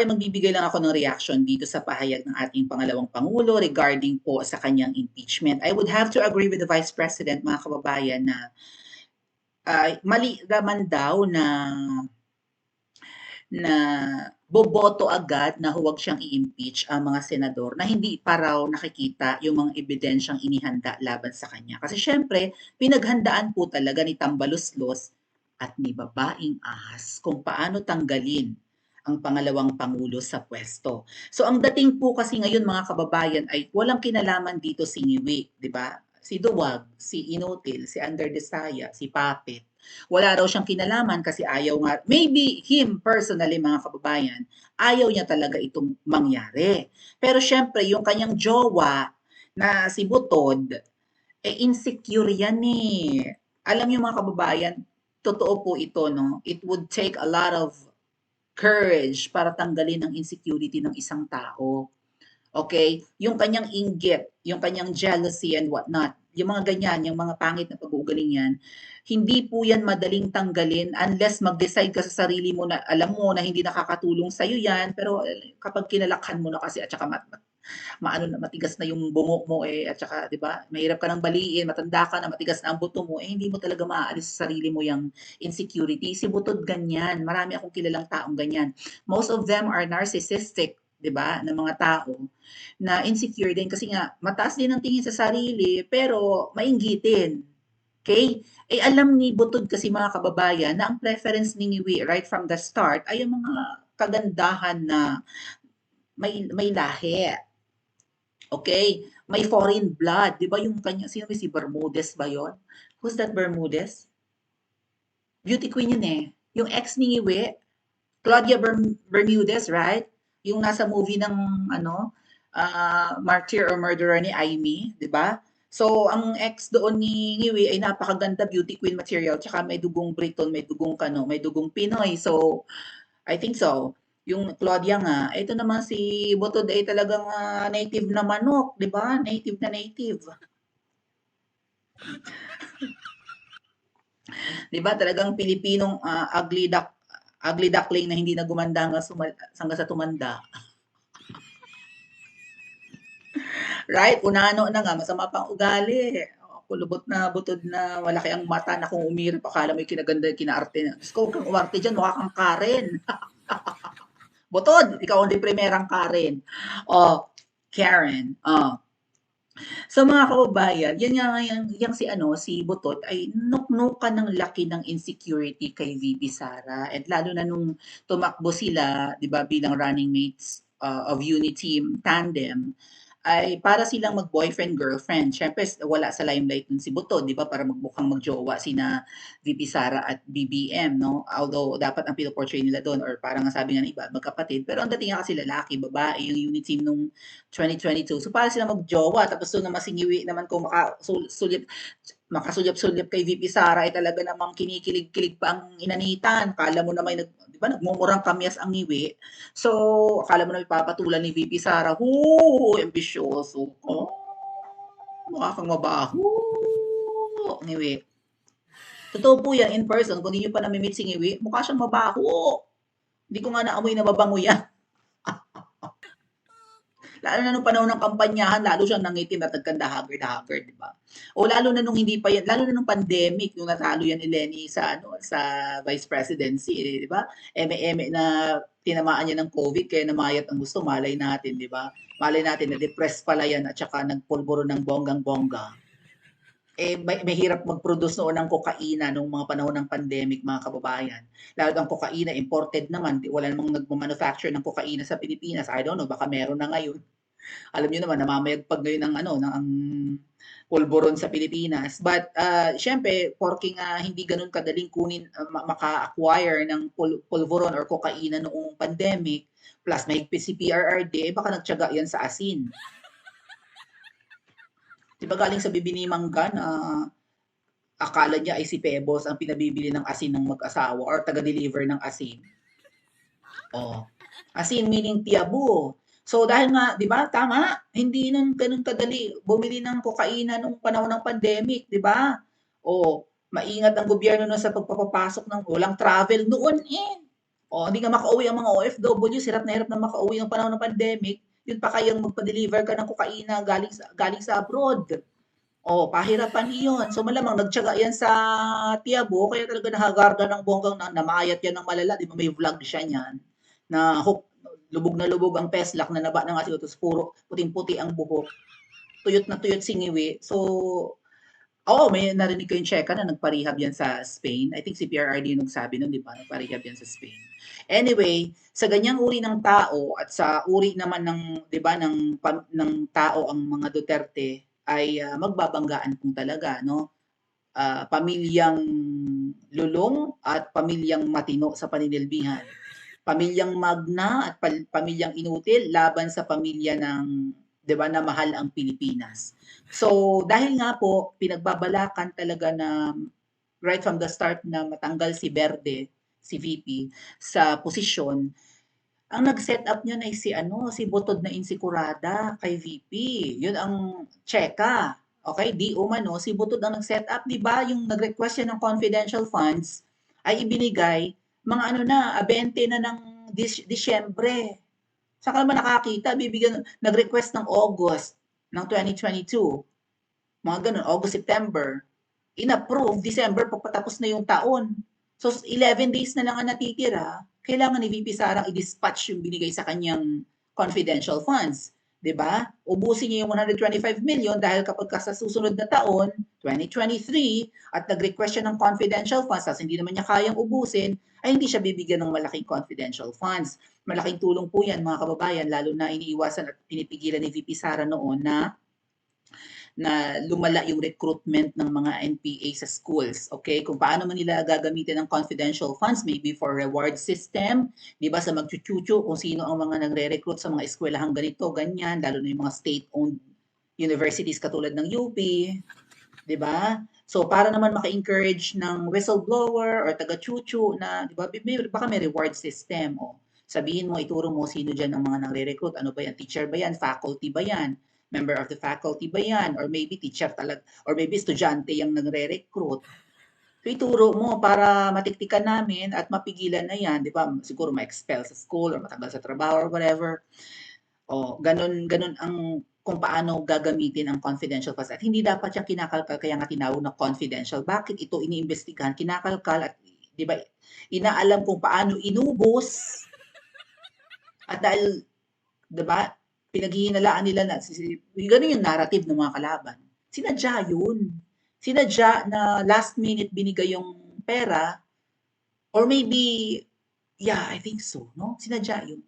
Magbibigay lang ako ng reaction dito sa pahayag ng ating pangalawang pangulo regarding po sa kanyang impeachment. I would have to agree with the Vice President, mga kababayan, na mali naman daw na boboto agad na huwag siyang i-impeach ang mga senador na hindi pa raw nakikita yung mga ebidensyang inihanda laban sa kanya. Kasi syempre, pinaghandaan po talaga ni Tambaluslos at ni Babaing Ahas kung paano tanggalin ang pangalawang pangulo sa pwesto. So ang dating po kasi ngayon, mga kababayan, ay walang kinalaman dito si Ngiwi, di ba? Si Duwag, si Inutil, si Under Desaya, si Papit. Wala raw siyang kinalaman kasi ayaw nga, maybe him personally, mga kababayan, ayaw niya talaga itong mangyari. Pero syempre, yung kanyang jowa na si Butod, insecure yan eh. Alam niyo, mga kababayan, totoo po ito, no? It would take a lot of courage para tanggalin ang insecurity ng isang tao. Okay? Yung kanyang inggit, yung kanyang jealousy and whatnot, yung mga ganyan, yung mga pangit na pag-uugaling yan, hindi po yan madaling tanggalin unless mag-decide ka sa sarili mo na alam mo na hindi nakakatulong sa'yo yan, pero kapag kinalakhan mo na kasi at saka maano na matigas na yung bungo mo at saka 'di ba, mahirap ka nang baliin, matanda ka na, matigas na ang buto mo, hindi mo talaga maaalis sa sarili mo yung insecurity. Si Butod ganyan, marami akong kilalang taong ganyan. Most of them are narcissistic, 'di ba, na mga tao na insecure din kasi nga mataas din ang tingin sa sarili pero mainggitin. Okay? Alam ni Butod kasi, mga kababayan, na ang preference ni Ngiwi right from the start ay yung mga kagandahan na may lahi. Okay? May foreign blood. Di ba yung kanya, sino ba si Bermudez ba yon? Who's that Bermudez? Beauty queen yun eh. Yung ex ni Ngiwi, Claudia Bermudez, right? Yung nasa movie ng ano, Martyr or Murderer ni Aimee, di ba? So, ang ex doon ni Ngiwi ay napakaganda beauty queen material, tsaka may dugong Briton, may dugong Kano, may dugong Pinoy. So, I think so. Yung Claudia nga, ito naman si Butod ay talagang native na manok, di ba? Native na native. Di ba? Talagang Pilipinong ugly duckling na hindi na gumanda hanggang sa tumanda. Right? Unano na nga, masama pang ugali. Kulubot na, butod na, malaki ang mata na kung umirip, akala mo yung kinaganda, kinaarte na. Diyos ko, kung umarte dyan, mukha kang Karen. Butod, ikaw hindi primerang Karen. Karen. So mga kababayan, yan nga yung si si Butot ay nuknukan ng laki ng insecurity kay VP Sara. And lalo na nung tumakbo sila, 'di ba, bilang running mates of Uniteam Tandem, ay para silang mag-boyfriend girlfriend. Syempre wala sa limelight nun si Butot, 'di ba, para magmukhang magjowa sina VP Sara at BBM, no? Although dapat ang pino-portray nila doon or parang ang sabi nga ng iba, magkapatid, pero ang dating nga kasi lalaki, babae, yung Uniteam nung 2022. So para sila magjowa tapos doon naman si Ngiwi naman kung makasulyap-sulyap kay VP Sara ay talaga namang kinikilig-kilig pa ang inanitan. Akala mo na may 'di ba, nagmumurang kamyas ang Ngiwi. So, akala mo na may papatulan ni VP Sara. Ambisyoso ka. Mukha kang mabaho. Ngiwi. Totoo po yan in person. Kung hindi nyo pa nami-meet si Ngiwi, mukha siyang mabaho. Hindi ko nga naamoy na mabango yan. Lalo na nung panahon ng kampanyahan, lalo siyang nangitim at nagkanda-haggard, di ba? O lalo na nung hindi pa yan, lalo na nung pandemic, nung natalo yan ni Lenny sa vice presidency, di ba? Eme-eme na tinamaan niya ng COVID, kaya namayat ang gusto, malay natin, di ba? Malay natin na depressed pala yan at saka nagpulburo ng bonggang-bongga. May hirap mag-produce noon ng kokaina nung mga panahon ng pandemic, mga kababayan. Lalo ang kokaina, imported naman. Wala namang nagmamanufacture ng kokaina sa Pilipinas. I don't know, baka meron na ngayon. Alam niyo naman, namamayagpag ngayon ng ng pulburon sa Pilipinas. But syempre, porke nga hindi ganun kadaling kunin, maka-acquire ng pulburon or kokaina noong pandemic, plus mahigpit si PRRD, baka nagtiyaga yan sa asin. Di ba galing sa bibi ni Mangga na akala niya ay si Pebbles ang pinabibili ng asin ng mag-asawa or taga-deliver ng asin. Asin meaning tiabo. So dahil nga, 'di ba, tama, hindi nun ganun kadali bumili ng kokaina nung panahon ng pandemic, 'di ba? Maingat ang gobyerno nun sa pagpapapasok ng walang travel noon eh. O hindi nga makauwi ang mga OFW, hirap na hirap na makauwi ng panahon ng pandemic, yun pa kayang magpa-deliver ka ng kokaina galing sa abroad. O pahirapan iyon. So malamang nagtiyaga yan sa Tiabo, kaya talaga nahagarda ng bonggang namayat yan ng malala. Di ba may vlog siya niyan na lubog na lubog ang peslak na naba ng asito, tapos puro puting-puti ang buhok. Tuyot na tuyot singiwi. So, oo, may narinig ko yung Cheka na nagpa-rehab yan sa Spain. I think si PRRD yung nagsabi nun, di ba? Nagpa-rehab yan sa Spain. Anyway, sa ganyang uri ng tao at sa uri naman ng, di ba, ng tao ang mga Duterte ay magbabanggaan kung talaga, no? Pamilyang lulong at pamilyang matino sa paninilbihan. Pamilyang magna at pamilyang inutil laban sa pamilya ng, 'di ba, na mahal ang Pilipinas. So, dahil nga po pinagbabalakan talaga na right from the start na matanggal si Berde, si VP sa posisyon, ang nag-set up niyan ay si ano, si Butod na Insikurada kay VP. 'Yun ang tseka. Okay, di umano si Butod ang nag-set up, 'di ba? Yung nag-request siya ng confidential funds ay ibinigay mga ano na, 20 na ng Disyembre. Saan ka naman nakakita, bibigyan, nag-request ng August ng 2022. Mga ganun, August, September. In-approve, December, papatapos na yung taon. So, 11 days na lang ang natitira, kailangan ni VP Sarang i-dispatch yung binigay sa kanyang confidential funds. 'Di ba? Ubusin niya yung 125 million dahil kapag sa susunod na taon, 2023, at nag-request siya ng confidential funds, tapos hindi naman niya kayang ubusin, ay hindi siya bibigyan ng malaking confidential funds. Malaking tulong po yan, mga kababayan, lalo na iniiwasan at pinipigilan ni VP Sara noon na lumala yung recruitment ng mga NPA sa schools. Okay? Kung paano man nila gagamitin ang confidential funds, maybe for reward system, di ba, sa magchuchuchu, kung sino ang mga nagre-recruit sa mga eskwelahang ganito, ganyan, lalo na yung mga state-owned universities katulad ng UP, di ba? So, para naman maka-encourage ng whistleblower or taga-chuchu na, di ba, baka may reward system. O, sabihin mo, ituro mo sino dyan ang mga nagre-recruit. Ano ba yan? Teacher ba yan? Faculty ba yan? Member of the faculty ba yan? Or maybe teacher talaga, or maybe estudyante yung nagre-recruit. So, ituro mo para matiktikan namin at mapigilan na yan, di ba? Siguro ma-expel sa school or matanggal sa trabaho or whatever. O, ganun, ganun ang kung paano gagamitin ang confidential funds. At hindi dapat yung kinakalkal, kaya nga tinawag na confidential. Bakit ito iniimbestigahan, kinakalkal, at di ba, inaalam kung paano inubos. At dahil, di ba, pinaghihinalaan nila na, ganun yung narrative ng mga kalaban. Sinadya yun. Sinadya na last minute binigay yung pera, or maybe, yeah, I think so, no? Sinadya yun.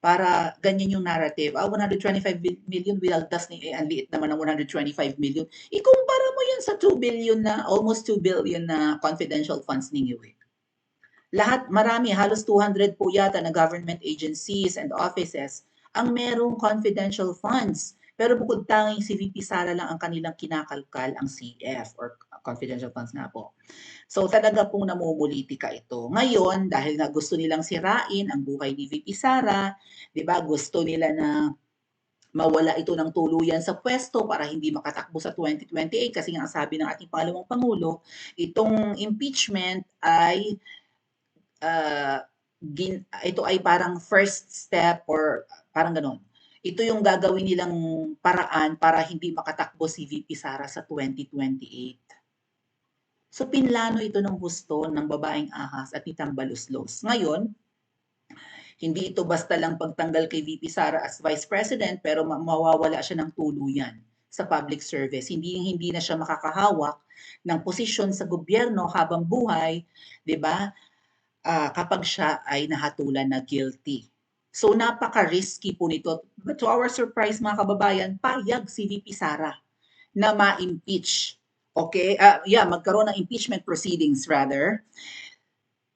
Para ganyan yung narrative. 125 million, winaldas ni, ang liit naman ng 125 million. Ikumpara mo yan sa 2 billion na, almost 2 billion na confidential funds ninyo eh. Lahat, marami, halos 200 po yata na government agencies and offices ang merong confidential funds. Pero bukod tanging si VP Sara lang ang kanilang kinakalkal, ang CF or confidential funds nga po. So talaga pong namumulitika ito. Ngayon, dahil nga gusto nilang sirain ang buhay ni VP Sara, 'di ba? Gusto nila na mawala ito ng tuluyan sa pwesto para hindi makatakbo sa 2028 kasi nga ang sabi ng ating Pangalawang Pangulo, itong impeachment ay ito ay parang first step or parang ganon. Ito yung gagawin nilang paraan para hindi makatakbo si VP Sara sa 2028. So pinlano ito ng husto ng babaeng ahas at ni Tambaluslos. Ngayon, hindi ito basta lang pagtanggal kay VP Sara as Vice President pero mawawala siya ng tuluyan sa public service. Hindi na siya makakahawak ng posisyon sa gobyerno habang buhay, 'di ba? Kapag siya ay nahatulan na guilty. So napaka-risky po nito. But to our surprise mga kababayan, payag si VP Sara na ma-impeach. Okay? Magkaroon ng impeachment proceedings rather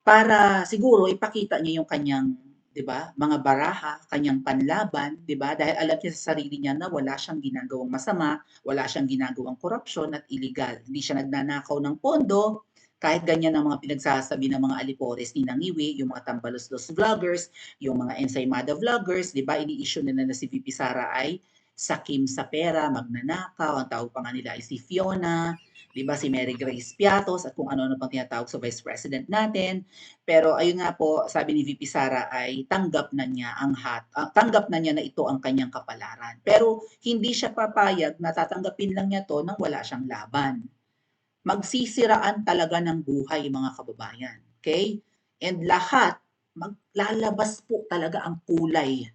para siguro ipakita niya yung kanyang, 'di ba, mga baraha, kanyang panlaban, 'di ba? Dahil alam niya sa sarili niya na wala siyang ginagawang masama, wala siyang ginagawang korupsyon at illegal. Hindi siya nagnanakaw ng pondo, kahit ganyan ang mga pinagsasabi ng mga alipores ni Nangiwi, yung mga Tambaluslos vloggers, yung mga Ensaymada vloggers, 'di ba? Ini-issue nila na si VP Sara ay sakim sa pera, magnanakaw, ang tawag pa nga nila ay si Fiona, 'di ba, si Mary Grace Piatos at kung ano-ano pang tinatawag sa Vice President natin. Pero ayun nga po, sabi ni VP Sara ay tanggap na niya na ito ang kanyang kapalaran. Pero hindi siya papayag na tatanggapin lang niya 'to nang wala siyang laban. Magsisiraan talaga ng buhay mga kababayan, okay? And lahat maglalabas po talaga ang kulay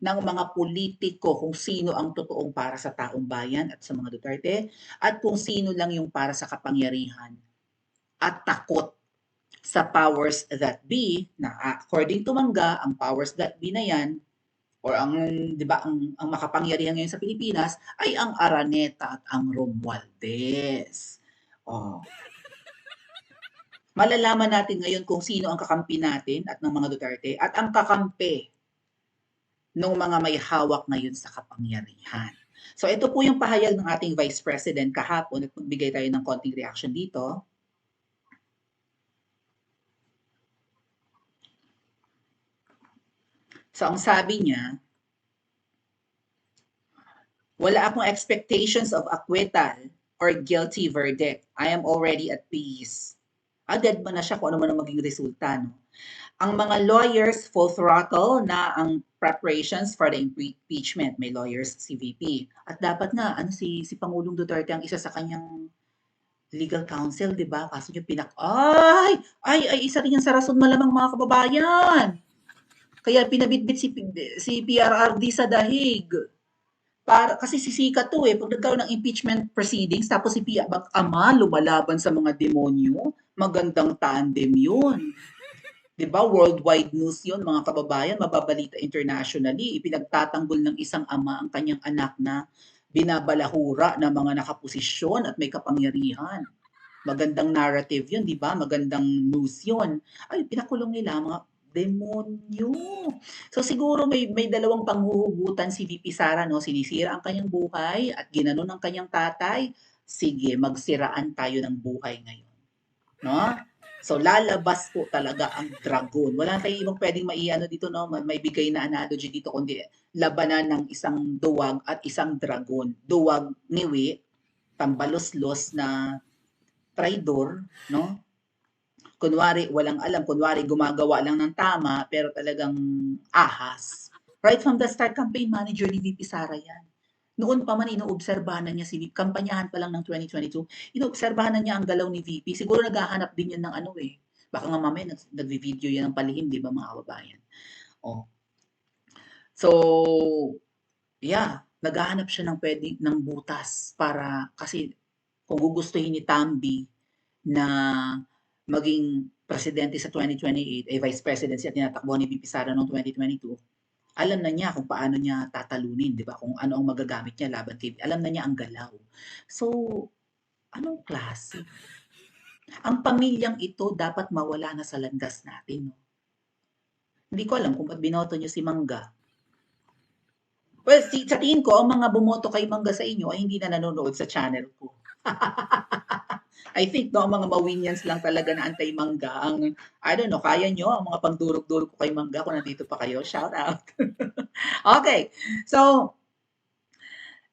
ng mga politiko kung sino ang totoong para sa taong bayan at sa mga Duterte at kung sino lang yung para sa kapangyarihan at takot sa powers that be na according to Mangga, ang powers that be na yan or ang 'di ba ang makapangyarihan ngayon sa Pilipinas ay ang Araneta at ang Romualdez. Oh, malalaman natin ngayon kung sino ang kakampi natin at ng mga Duterte at ang kakampi ng mga may hawak ngayon sa kapangyarihan. So ito po yung pahayag ng ating Vice President kahapon at magbigay tayo ng konting reaction dito. So ang sabi niya, wala akong expectations of acquittal or guilty verdict. I am already at peace. Dead man na siya kung ano man ang maging resulta. No? Ang mga lawyers full throttle na ang preparations for the impeachment. May lawyers si VP. At dapat nga, si Pangulong Duterte ang isa sa kanyang legal counsel, di ba? Kaso niya isa rin yan sa rason malamang mga kababayan. Kaya pinabitbit si PRRD sa dahig. Kasi sisika to pag nagkaroon ng impeachment proceedings, tapos si Pia Ama lumalaban sa mga demonyo, magandang tandem yun. 'Di ba? Worldwide news 'yon, mga kababayan, mababalita internationally. Ipinagtatanggol ng isang ama ang kanyang anak na binabalahura ng mga nakaposisyon at may kapangyarihan. Magandang narrative 'yun, 'di ba? Magandang news 'yun. Ay, pinakulong nila mga demonyo. So siguro may dalawang panghuhugutan si VP Sara, no? Sinisira ang kanyang buhay at ginanon ang kanyang tatay. Sige, magsiraan tayo ng buhay ngayon. No? So lalabas po talaga ang dragon. Wala tayong ibang pwedeng maiano dito, no? May bigay na analogy dito kundi labanan ng isang duwag at isang dragon. Duwag niwi, tambalos-los na traidor, no? Kunwari walang alam, kunwari gumagawa lang ng tama pero talagang ahas. Right from the start, campaign manager ni VP Sara yan. Noon pa man inoobserbahan na niya si VP, kampanyahan pa lang ng 2022, inoobserbahan na niya ang galaw ni VP. Siguro naghahanap din yan ng baka nga mamaya nagvi-video yan ng palihim, di ba mga kababayan? Oh. So, yeah, naghahanap siya ng butas para kasi kung gugustuhin ni Tambi na maging presidente sa 2028, vice president siya tinatakbo ni VP Sara noong 2022, alam na niya kung paano niya tatalunin, di ba? Kung ano ang magagamit niya laban kay, alam na niya ang galaw. So, anong klase? Ang pamilyang ito dapat mawala na sa landas natin. No? Hindi ko alam kung ba't binoto niyo si Mangga. Well, sa tingin ko, ang mga bumoto kay Mangga sa inyo ay hindi na nanonood sa channel ko. I think no, ang mga Mawinians lang talaga na anti-Mangga. I don't know, kaya nyo ang mga pangdurog-durog ko kay Mangga kung nandito pa kayo. Shout out. Okay. So,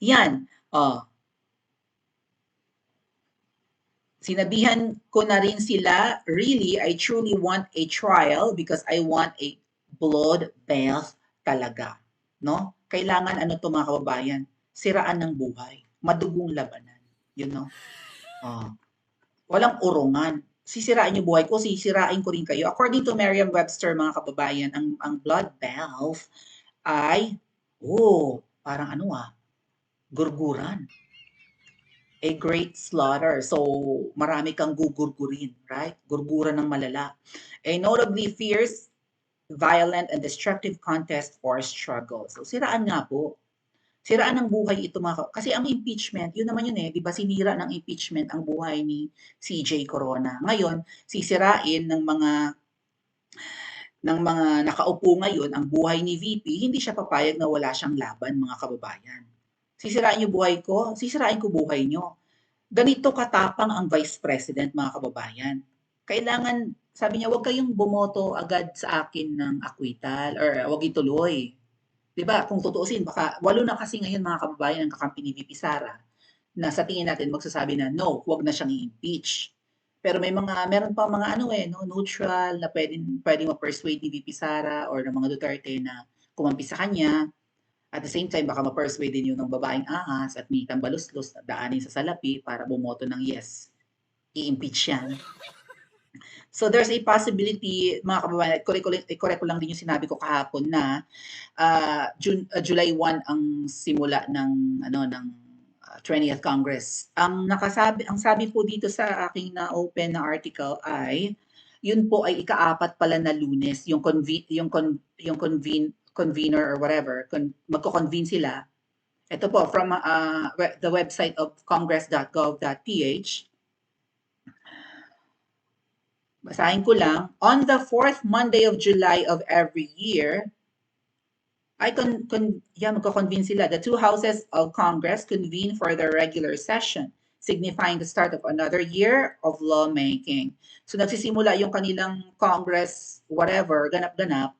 yan. Sinabihan ko na rin sila, really, I truly want a trial because I want a bloodbath talaga. No? Kailangan to mga kababayan? Siraan ng buhay. Madugong labanan. You know? Walang urungan. Sisirain yung buhay ko, sisirain ko rin kayo. According to Merriam-Webster, mga kababayan, ang bloodbath ay, parang gurguran. A great slaughter. So, marami kang gugurgurin, right? Gurguran ng malala. A notably fierce, violent, and destructive contest or struggle. So, siraan nga po. Siraan ng buhay ito kasi ang impeachment, yun naman yun di ba sinira ng impeachment ang buhay ni CJ Corona. Ngayon, sisirain ng mga nakaupo ngayon ang buhay ni VP, hindi siya papayag na wala siyang laban, mga kababayan. Sisirain niyo buhay ko, sisirain ko buhay niyo. Ganito katapang ang Vice President, mga kababayan. Kailangan, sabi niya, huwag kayong bumoto agad sa akin ng acquittal or huwag ituloy. 'Di ba kung tutuusin baka 8 na kasi ngayon mga kababayan ang kakampi ni VP Sara na sa tingin natin magsasabi na no, huwag na siyang i-impeach. Pero meron pa mga ano eh, no, neutral na pwedeng ma-persuade ni VP Sara or ng mga Duterte na kumampi sa kanya. At the same time, baka ma-persuade din yun ng babaeng ahas at may tambaluslos na daanin sa salapi para bumoto ng yes. I-impeach yan. So there's a possibility, mga kababayan, i-correct ko lang din yung sinabi ko kahapon na July 1 ang simula ng 20th Congress. Ang sabi po dito sa aking na-open na article ay yun po ay ika-4 pala na Lunes yung convener or whatever, magko-convene sila. Ito po from the website of congress.gov.ph. Basahin ko lang. On the 4th Monday of July of every year, magko-convene sila. The two houses of Congress convene for their regular session, signifying the start of another year of lawmaking. So nagsisimula yung kanilang Congress, whatever, ganap-ganap,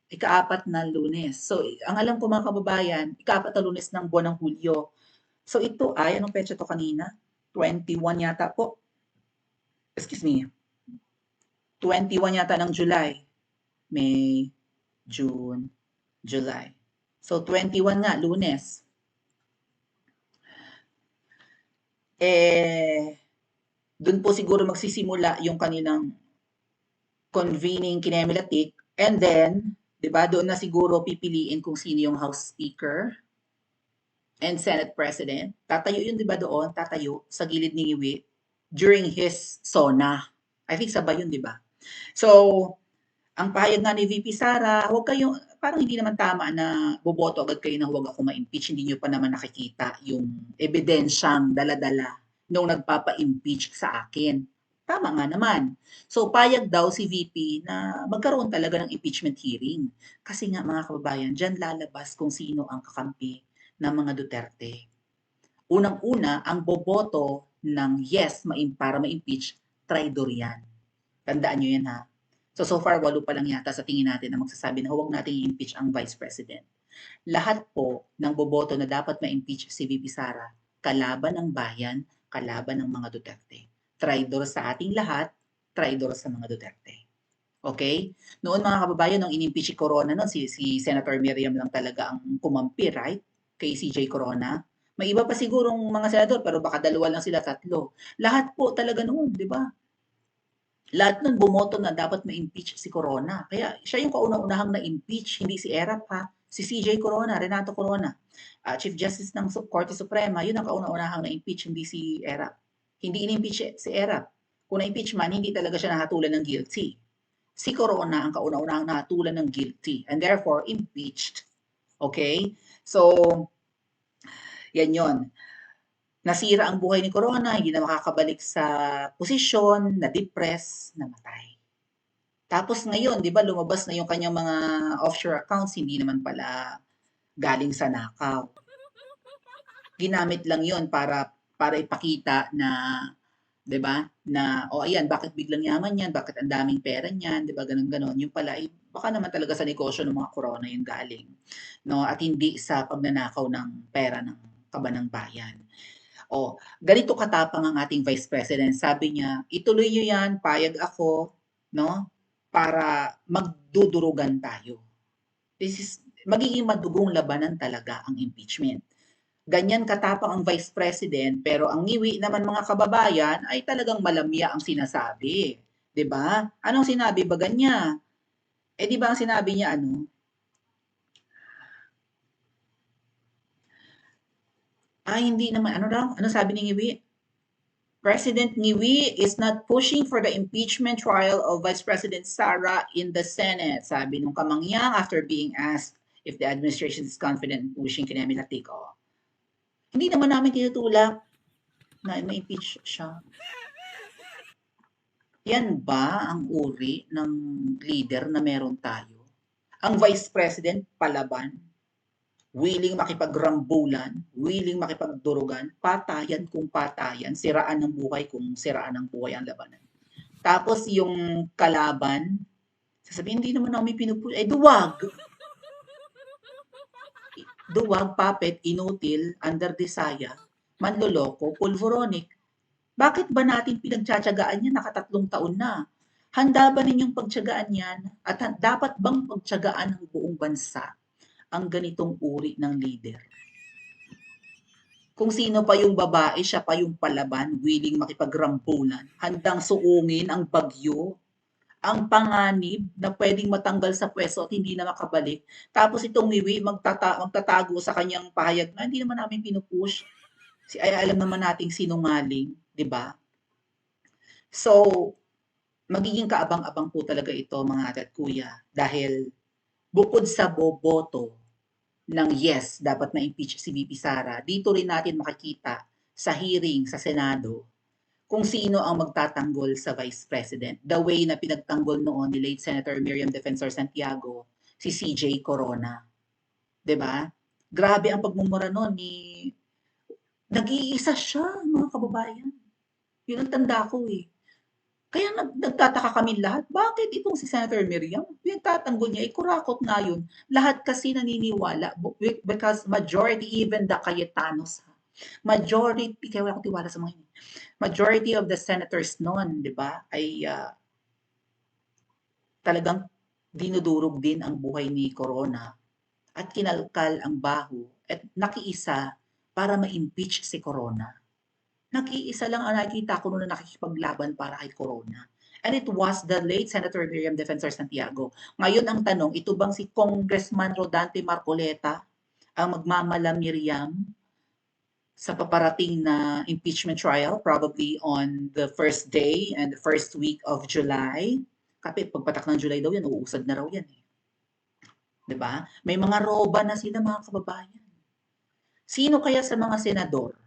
ika-4 na Lunes. So ang alam ko mga kababayan, ika-4 na Lunes ng buwan ng Hulyo. So ito ay, anong petsa to kanina? 21 yata po. Excuse me. 21 yata ng July. May, June, July. So 21 nga, Lunes. Doon po siguro magsisimula yung kanilang convening kinemilatik and then, 'di ba, doon na siguro pipiliin kung sino yung House Speaker and Senate President. Tatayo yun, 'di ba, doon, tatayo sa gilid ni Iwi during his SONA. I think sabay yun, 'di ba? So, ang pahayag nga ni VP Sara, parang hindi naman tama na boboto agad kayo na huwag ako ma-impeach. Hindi nyo pa naman nakikita yung ebidensyang dala-dala nung nagpapa-impeach sa akin. Tama nga naman. So, payag daw si VP na magkaroon talaga ng impeachment hearing. Kasi nga mga kababayan, dyan lalabas kung sino ang kakampi ng mga Duterte. Unang-una, ang boboto ng yes para ma-impeach, traidor yan. Tandaan nyo yan ha. So far, 8 pa lang yata sa tingin natin na magsasabi na huwag natin i-impeach ang Vice President. Lahat po ng boboto na dapat ma-impeach si VP Sara, kalaban ng bayan, kalaban ng mga Duterte. Traidor sa ating lahat, traidor sa mga Duterte. Okay? Noon mga kababayan, nung in-impeach si Corona noon, si Senator Miriam lang talaga ang kumampi, right? Kay CJ Corona. May iba pa sigurong mga senador, pero baka 2 lang sila, 3. Lahat po talaga noon, di ba? Lahat nun bumoto na dapat ma-impeach si Corona. Kaya siya yung kauna-unahang na-impeach, hindi si ERAP ha. Si CJ Corona, Renato Corona, Chief Justice ng Korte Suprema, yun ang kauna-unahang na-impeach, hindi si ERAP. Hindi in-impeach si ERAP. Kung na-impeach man, hindi talaga siya nahatulan ng guilty. Si Corona ang kauna-unahang nahatulan ng guilty and therefore impeached. Okay? So, yan yon. Nasira ang buhay ni Corona, hindi na makakabalik sa posisyon, na-depress, namatay. Tapos ngayon, 'di ba, lumabas na yung kanyang mga offshore accounts, hindi naman pala galing sa nakaw. Ginamit lang 'yon para ipakita na 'di ba, na ayan, bakit biglang yaman 'yan, bakit ang daming pera niyan, 'di ba, gano'n. Yung pala baka naman talaga sa negosyo ng mga Corona yung galing, no, at hindi sa pagnanakaw ng pera ng kaban ng bayan. Ganito katapang ang ating Vice President. Sabi niya, ituloy niyo yan, payag ako, no? Para magdudurugan tayo. Magiging madugong labanan talaga ang impeachment. Ganyan katapang ang Vice President, pero ang ngiwi naman mga kababayan ay talagang malamya ang sinasabi. 'Di ba? Anong sinabi ba niya? Di ba ang sinabi niya hindi naman, ano sabi ni Ngiwi? President Ngiwi is not pushing for the impeachment trial of Vice President Sara in the Senate, sabi nung Kamangyang after being asked if the administration is confident in pushing Kinemilatik. Hindi naman namin tinutulak na ma-impeach siya. Yan ba ang uri ng leader na meron tayo? Ang Vice President palaban, willing makipagrambulan, willing makipagdurugan, patayan kung patayan, siraan ng buhay kung siraan ng buhay ang labanan. Tapos yung kalaban, sasabihin, hindi naman namin pinupush, duwag. duwag, puppet, inutil, underdesaya, manloloko, pulvoronic. Bakit ba natin pinagtiyatiyagaan yan? Nakatatlong taon na. Handa ba ninyong pagtiyagaan yan? At dapat bang pagtiyagaan ng buong bansa ang ganitong uri ng leader? Kung sino pa yung babae, siya pa yung palaban, willing makipagrampulan, handang suungin ang bagyo, ang panganib na pwedeng matanggal sa pwesto at hindi na makabalik. Tapos itong Wiwi magtatago sa kanyang pahayag na hindi naman namin pinupush. Ay alam naman nating sinungaling, 'di ba? So, magiging kaabang-abang po talaga ito mga ate at kuya dahil bukod sa boboto ng yes, dapat ma-impeach si VP Sara, dito rin natin makikita sa hearing sa Senado kung sino ang magtatanggol sa Vice President. The way na pinagtanggol noon ni late Senator Miriam Defensor Santiago, si CJ Corona. 'Di ba? Grabe ang pagmumura noon ni nag-iisa siya, mga kababayan. Yun ang tanda ko eh. Kaya nagtataka kami lahat, bakit itong si Senator Miriam, pinagtatanggol niya, kurakot nga yun. Lahat kasi naniniwala because majority, even the Cayetanos, majority, kaya wala akong tiwala sa mga yun. Majority of the senators noon, di ba, ay talagang dinudurog din ang buhay ni Corona at kinalkal ang baho at nakiisa para ma-impeach si Corona. Nag-iisa lang ang nakikita ko noon na nakikipaglaban para kay Corona. And it was the late Senator Miriam Defensor Santiago. Ngayon ang tanong, ito bang si Congressman Rodante Marcoleta ang magmamala Miriam sa paparating na impeachment trial, probably on the first day and the first week of July? Kapit, pagpatak ng July daw yan, uusad na raw yan. Eh. 'Di ba? May mga roba na sila mga kababayan. Sino kaya sa mga senador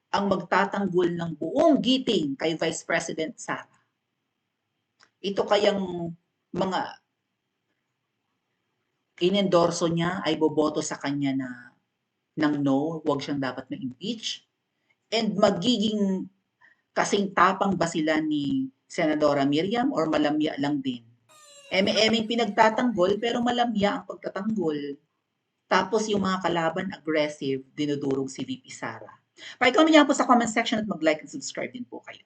ang magtatanggol ng buong giting kay Vice President Sara? Ito kayang mga inendorso niya ay boboto sa kanya na ng no, huwag siyang dapat ma-impeach? And magiging kasing tapang ba sila ni Senadora Miriam or malamya lang din? Eme-emeng pinagtatanggol pero malamya ang pagtatanggol. Tapos yung mga kalaban aggressive, dinudurog si VP Sara. Pakicomment niyo po sa comment section at mag-like and subscribe din po kayo.